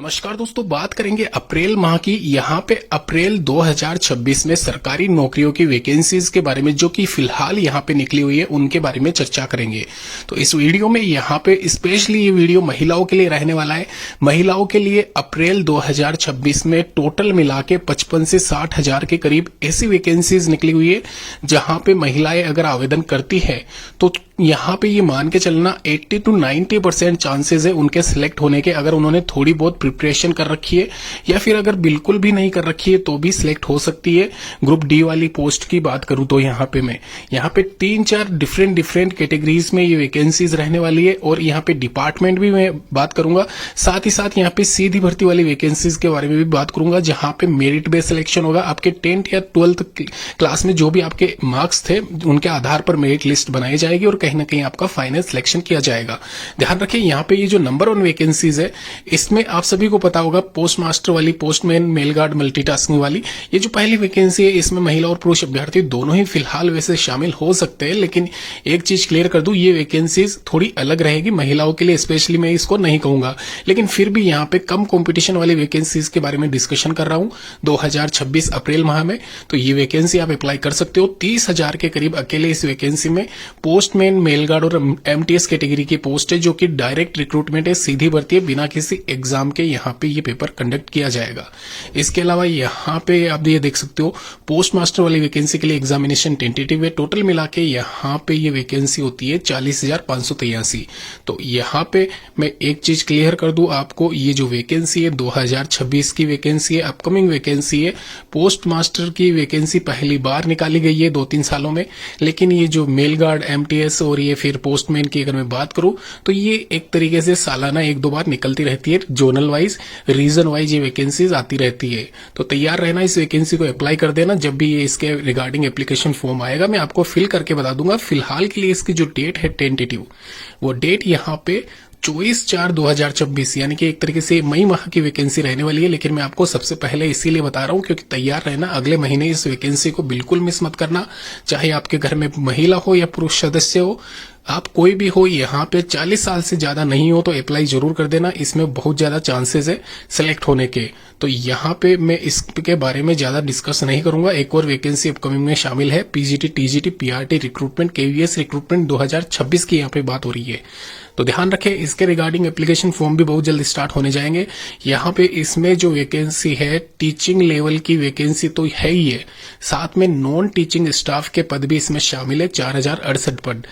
नमस्कार दोस्तों, बात करेंगे अप्रैल माह की। यहाँ पे अप्रैल 2026 में सरकारी नौकरियों की वैकेंसीज के बारे में जो कि फिलहाल यहाँ पे निकली हुई है उनके बारे में चर्चा करेंगे। तो इस वीडियो में यहाँ पे स्पेशली ये वीडियो महिलाओं के लिए रहने वाला है। महिलाओं के लिए अप्रैल 2026 में टोटल मिला के 55 से 60 हजार के करीब ऐसी वैकेंसीज निकली हुई है जहां पे महिलाएं अगर आवेदन करती है तो यहाँ पे ये मान के चलना 80 to 90% चांसेस है उनके सिलेक्ट होने के, अगर उन्होंने थोड़ी बहुत प्रिपरेशन कर रखी है या फिर अगर बिल्कुल भी नहीं कर रखी है तो भी सिलेक्ट हो सकती है। ग्रुप डी वाली पोस्ट की बात करूं तो यहाँ पे मैं 3-4 डिफरेंट कैटेगरीज में ये वैकेंसीज रहने वाली है और यहाँ पे डिपार्टमेंट भी मैं बात करूंगा। साथ ही साथ यहाँ पे सीधी भर्ती वाली वैकेंसीज के बारे में भी बात करूंगा जहां पे मेरिट बेस्ड सिलेक्शन होगा। आपके 10th या 12th क्लास में जो भी आपके मार्क्स थे उनके आधार पर मेरिट लिस्ट बनाई जाएगी और कहीं ना कहीं आपका फाइनल सिलेक्शन किया जाएगा। ध्यान रखिए, यहाँ पे ये जो नंबर 1 वैकेंसीज है इसमें आप सभी को पता होगा पोस्ट मास्टर वाली, पोस्टमैन, मेल गार्ड, मल्टीटास्किंग वाली, ये जो पहली वैकेंसी है इसमें महिला और पुरुष अभ्यर्थी दोनों ही फिलहाल वैसे शामिल हो सकते हैं। लेकिन एक चीज क्लियर कर दूं, ये वैकेंसीज थोड़ी अलग रहेगी महिलाओं के लिए, स्पेशली मैं इसको नहीं कहूंगा, लेकिन फिर भी यहाँ पे कम कॉम्पिटिशन वाली वैकेंसीज के बारे में डिस्कशन कर रहा हूं 2026 अप्रैल माह में। तो ये वैकेंसी आप अप्लाई कर सकते हो। 30,000 के करीब अकेले इस वैकेंसी में पोस्टमैन, मेल गार्ड और एमटीएस कैटेगरी की पोस्ट है जो कि डायरेक्ट रिक्रूटमेंट है, सीधी भर्ती है, बिना किसी एग्जाम के यहाँ पे ये पेपर कंडक्ट किया जाएगा। इसके अलावा यहाँ पे आप ये देख सकते हो पोस्ट मास्टर वाली वैकेंसी के लिए एग्जामिनेशन टेंटेटिव है। टोटल मिला के यहाँ पे ये वैकेंसी होती है 40,583। तो यहाँ पे मैं एक चीज क्लियर कर दूं आपको, ये जो वैकेंसी है 2026 की वैकेंसी है, अपकमिंग वैकेंसी है। पोस्ट मास्टर की वैकेंसी पहली बार निकाली गई है 2-3 सालों में, लेकिन ये जो मेल गार्ड, एमटीएस और ये फिर पोस्टमैन की अगर मैं बात करूं तो ये एक तरीके से सालाना 1-2 बार निकलती रहती है। जोनल वाइज, रीजन वाइज ये वैकेंसीज आती रहती है। तो तैयार रहना, इस वैकेंसी को अप्लाई कर देना। जब भी ये इसके रिगार्डिंग एप्लीकेशन फॉर्म आएगा मैं आपको फिल करके बता दूंगा। फिलहाल के लिए इसकी जो डेट है टेंटेटिव, वो डेट यहाँ पे 24/4/2026 यानी कि एक तरीके से मई माह की वैकेंसी रहने वाली है। लेकिन मैं आपको सबसे पहले इसीलिए बता रहा हूं क्योंकि तैयार रहना, अगले महीने इस वैकेंसी को बिल्कुल मिस मत करना। चाहे आपके घर में महिला हो या पुरुष सदस्य हो, आप कोई भी हो, यहाँ पे 40 साल से ज्यादा नहीं हो तो अप्लाई जरूर कर देना। इसमें बहुत ज्यादा चांसेस है सिलेक्ट होने के। तो यहाँ पे मैं इसके बारे में ज्यादा डिस्कस नहीं करूंगा। एक और वैकेंसी अपकमिंग में शामिल है, PGT, TGT, PRT recruitment, KVS recruitment 2026 की यहाँ पे बात हो रही है। तो ध्यान रखें, इसके रिगार्डिंग एप्लीकेशन फॉर्म भी बहुत जल्द स्टार्ट होने जाएंगे। यहाँ पे इसमें जो वैकेंसी है टीचिंग लेवल की वैकेंसी तो है ही है, साथ में नॉन टीचिंग स्टाफ के पद भी इसमें शामिल है। 4068 पद,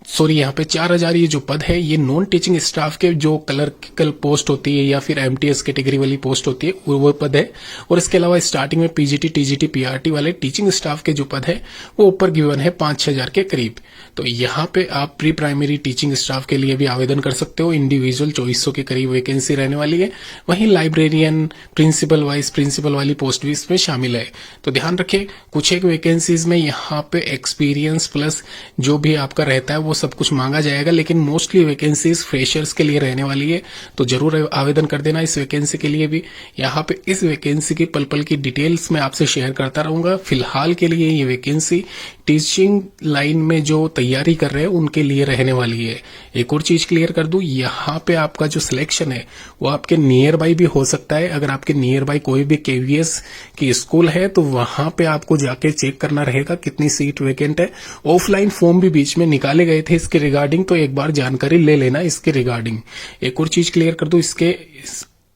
4,000 ये जो पद है ये नॉन टीचिंग स्टाफ के जो क्लर्किकल पोस्ट होती है या फिर एमटीएस कैटेगरी वाली पोस्ट होती है वो पद है। और इसके अलावा स्टार्टिंग में पीजीटी, टीजीटी, पीआरटी वाले टीचिंग स्टाफ के जो पद है वो ऊपर गिवन है 5-6 हजार के करीब। तो यहाँ पे आप प्री प्राइमरी टीचिंग स्टाफ के लिए भी आवेदन कर सकते हो। इंडिविजुअल 2400 के करीब वैकेंसी रहने वाली है। वहीं लाइब्रेरियन, प्रिंसिपल, वाइस प्रिंसिपल वाली पोस्ट भी इसमें शामिल है। तो ध्यान रखें, कुछ एक वैकेंसीज में यहाँ पे एक्सपीरियंस प्लस जो भी आपका रहता है वो सब कुछ मांगा जाएगा, लेकिन मोस्टली वैकेंसीज फ्रेशर्स के लिए रहने वाली है। तो जरूर आवेदन कर देना इस वैकेंसी के लिए भी। यहाँ पे इस वैकेंसी की पल की डिटेल्स मैं आपसे शेयर करता रहूंगा। फिलहाल के लिए ये वैकेंसी टीचिंग लाइन में जो तैयारी कर रहे हैं उनके लिए रहने वाली है। एक और चीज क्लियर कर दूं, यहाँ पे आपका जो सिलेक्शन है वो आपके नियर बाई भी हो सकता है। अगर आपके नियर बाई कोई भी केवीएस की स्कूल है तो वहां पे आपको जाके चेक करना रहेगा कितनी सीट वैकेंट है। ऑफलाइन फॉर्म भी बीच में निकाले गए थे इसके रिगार्डिंग, तो एक बार जानकारी ले लेना इसके रिगार्डिंग। एक और चीज क्लियर कर दूं,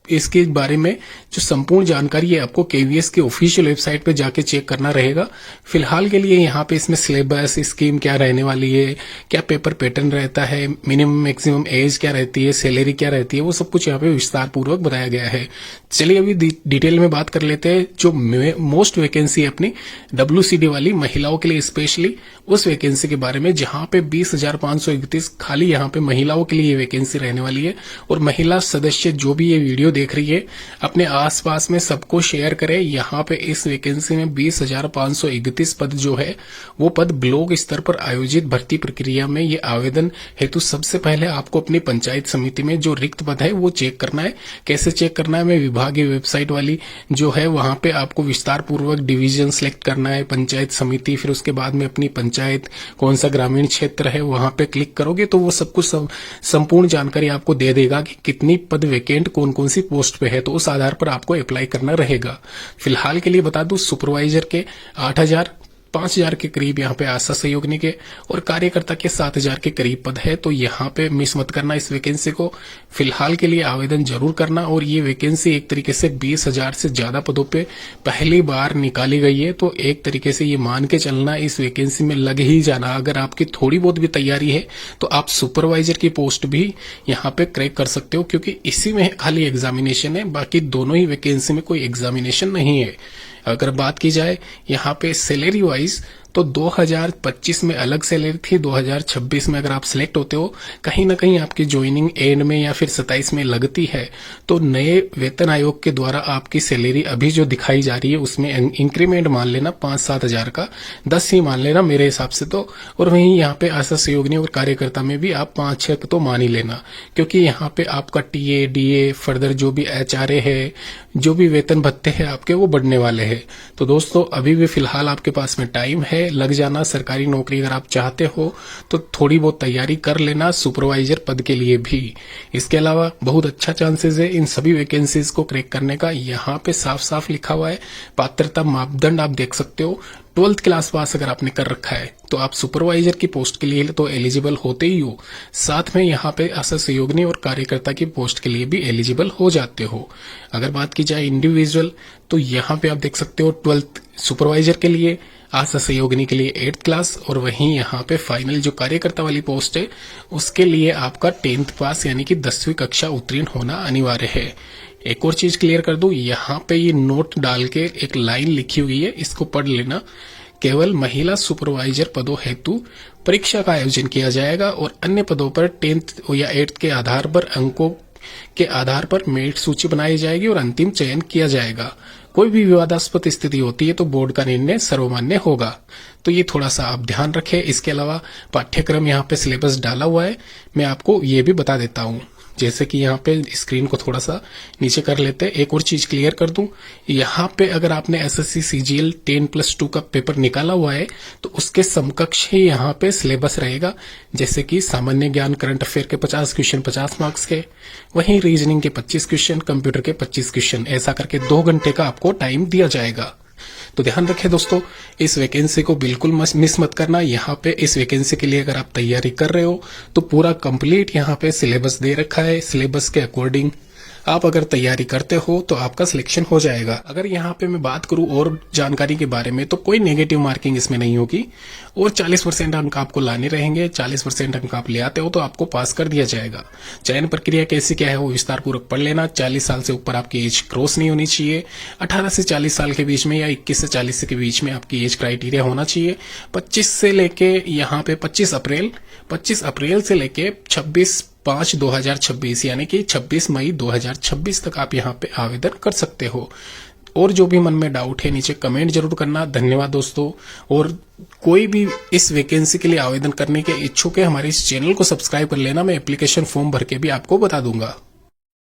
इसके बारे में जो संपूर्ण जानकारी है आपको केवीएस की ऑफिशियल वेबसाइट पे जाके चेक करना रहेगा। फिलहाल के लिए यहाँ पे इसमें सिलेबस, स्कीम क्या रहने वाली है, क्या पेपर पैटर्न रहता है, मिनिमम मैक्सिमम एज क्या रहती है, सैलरी क्या रहती है, वो सब कुछ यहाँ पे विस्तार पूर्वक बताया गया है। चलिए अभी डिटेल में बात कर लेते हैं जो मोस्ट वैकेंसी है अपनी WCD वाली महिलाओं के लिए, स्पेशली उस वैकेंसी के बारे में जहां पे 20,531 खाली यहाँ पे महिलाओं के लिए वैकेंसी रहने वाली है। और महिला सदस्य जो भी ये वीडियो देख रही है अपने आसपास में सबको शेयर करें। यहाँ पे इस वैकेंसी में 20,531 पद जो है वो पद ब्लॉक स्तर पर आयोजित भर्ती प्रक्रिया में ये आवेदन हेतु सबसे पहले आपको अपनी पंचायत समिति में जो रिक्त पद है वो चेक करना है। कैसे चेक करना है, मैं विभागीय वेबसाइट वाली जो है वहां पे आपको विस्तार पूर्वक डिवीजन सिलेक्ट करना है, पंचायत समिति, फिर उसके बाद में अपनी पंचायत पंचायत, कौन सा ग्रामीण क्षेत्र है, वहां पे क्लिक करोगे तो वो सब कुछ संपूर्ण जानकारी आपको दे देगा कि कितनी पद वैकेंट कौन कौन सी पोस्ट पे है, तो उस आधार पर आपको अप्लाई करना रहेगा। फिलहाल के लिए बता दूं, सुपरवाइजर के 5,000 के करीब यहाँ पे आशा सहयोगिनी के और कार्यकर्ता के 7,000 के करीब पद है। तो यहाँ पे मिस मत करना इस वैकेंसी को, फिलहाल के लिए आवेदन जरूर करना। और ये वैकेंसी एक तरीके से 20,000 से ज्यादा पदों पे पहली बार निकाली गई है, तो एक तरीके से ये मान के चलना इस वैकेंसी में लग ही जाना। अगर आपकी थोड़ी बहुत भी तैयारी है तो आप सुपरवाइजर की पोस्ट भी यहाँ पे क्रैक कर सकते हो, क्योंकि इसी में खाली एग्जामिनेशन है, बाकी दोनों ही वैकेंसी में कोई एग्जामिनेशन नहीं है। अगर बात की जाए यहाँ पे सैलरी वाइज, तो 2025 में अलग सैलरी थी, 2026 में अगर आप सिलेक्ट होते हो, कहीं ना कहीं आपकी ज्वाइनिंग एंड में या फिर 27 में लगती है, तो नए वेतन आयोग के द्वारा आपकी सैलरी अभी जो दिखाई जा रही है उसमें इंक्रीमेंट मान लेना 5-7 हजार का, 10 ही मान लेना मेरे हिसाब से तो। और वहीं यहाँ पे आशा सहयोगिनी और कार्यकर्ता में भी आप 5-6 तो मान ही लेना, क्योंकि यहाँ पे आपका टीए, डीए, फर्दर जो भी एचआरए है, जो भी वेतन भत्ते हैं आपके, वो बढ़ने वाले हैं। तो दोस्तों अभी भी फिलहाल आपके पास में टाइम है, लग जाना सरकारी नौकरी अगर आप चाहते हो तो थोड़ी बहुत तैयारी कर लेना सुपरवाइजर पद के लिए भी। इसके अलावा बहुत अच्छा चांसेस है इन सभी वैकेंसीज को क्रैक करने का। यहाँ पे साफ साफ लिखा हुआ है, पात्रता मापदंड आप देख सकते हो, 12th क्लास पास अगर आपने कर रखा है तो आप सुपरवाइजर की पोस्ट के लिए तो एलिजिबल होते ही हो, साथ में यहाँ पे आशा सहयोगिनी और कार्यकर्ता की पोस्ट के लिए भी एलिजिबल हो जाते हो। अगर बात की जाए इंडिविजुअल, तो यहाँ पे आप देख सकते हो 12th सुपरवाइजर के लिए, आशा सहयोगिनी के लिए 8th क्लास, और वहीं यहाँ पे फाइनल जो कार्यकर्ता वाली पोस्ट है उसके लिए आपका 10th पास यानी कि 10वीं कक्षा उत्तीर्ण होना अनिवार्य है। एक और चीज क्लियर कर दूं, यहाँ पे ये नोट डाल के एक लाइन लिखी हुई है, इसको पढ़ लेना। केवल महिला सुपरवाइजर पदों हेतु परीक्षा का आयोजन किया जाएगा और अन्य पदों पर 10th या 8th के आधार पर अंकों के आधार पर मेरिट सूची बनाई जाएगी और अंतिम चयन किया जाएगा। कोई भी विवादास्पद स्थिति होती है तो बोर्ड का निर्णय सर्वमान्य होगा। तो ये थोड़ा सा आप ध्यान रखें। इसके अलावा पाठ्यक्रम यहाँ पे सिलेबस डाला हुआ है, मैं आपको ये भी बता देता हूँ। जैसे कि यहाँ पे स्क्रीन को थोड़ा सा नीचे कर लेते हैं। एक और चीज क्लियर कर दूं, यहाँ पे अगर आपने एसएससी सीजीएल 10+2 का पेपर निकाला हुआ है तो उसके समकक्ष ही यहाँ पे सिलेबस रहेगा। जैसे कि सामान्य ज्ञान करंट अफेयर के 50 क्वेश्चन 50 मार्क्स के, वहीं रीजनिंग के 25 क्वेश्चन, कंप्यूटर के 25 क्वेश्चन, ऐसा करके 2 घंटे का आपको टाइम दिया जाएगा। तो ध्यान रखें दोस्तों, इस वैकेंसी को बिल्कुल मिस मत करना। यहाँ पे इस वैकेंसी के लिए अगर आप तैयारी कर रहे हो तो पूरा कंप्लीट यहाँ पे सिलेबस दे रखा है। सिलेबस के अकॉर्डिंग आप अगर तैयारी करते हो तो आपका सिलेक्शन हो जाएगा। अगर यहाँ पे मैं बात करूं और जानकारी के बारे में, तो कोई नेगेटिव मार्किंग इसमें नहीं होगी और 40% अंक आपको लाने रहेंगे। 40% अंक आप ले आते हो तो आपको पास कर दिया जाएगा। चयन प्रक्रिया कैसी क्या है वो विस्तार पूर्वक पढ़ लेना। 40 साल से ऊपर आपकी एज क्रॉस नहीं होनी चाहिए। 18 से 40 साल के बीच में या 21 से 40 के बीच में आपकी एज क्राइटेरिया होना चाहिए। 25 से लेके यहाँ पे 25 अप्रैल से लेके 26/5/2026 यानी कि 26 मई 2026 तक आप यहाँ पे आवेदन कर सकते हो। और जो भी मन में डाउट है नीचे कमेंट जरूर करना। धन्यवाद दोस्तों। और कोई भी इस वैकेंसी के लिए आवेदन करने के इच्छुक है, हमारे इस चैनल को सब्सक्राइब कर लेना। मैं एप्लीकेशन फॉर्म भर के भी आपको बता दूंगा।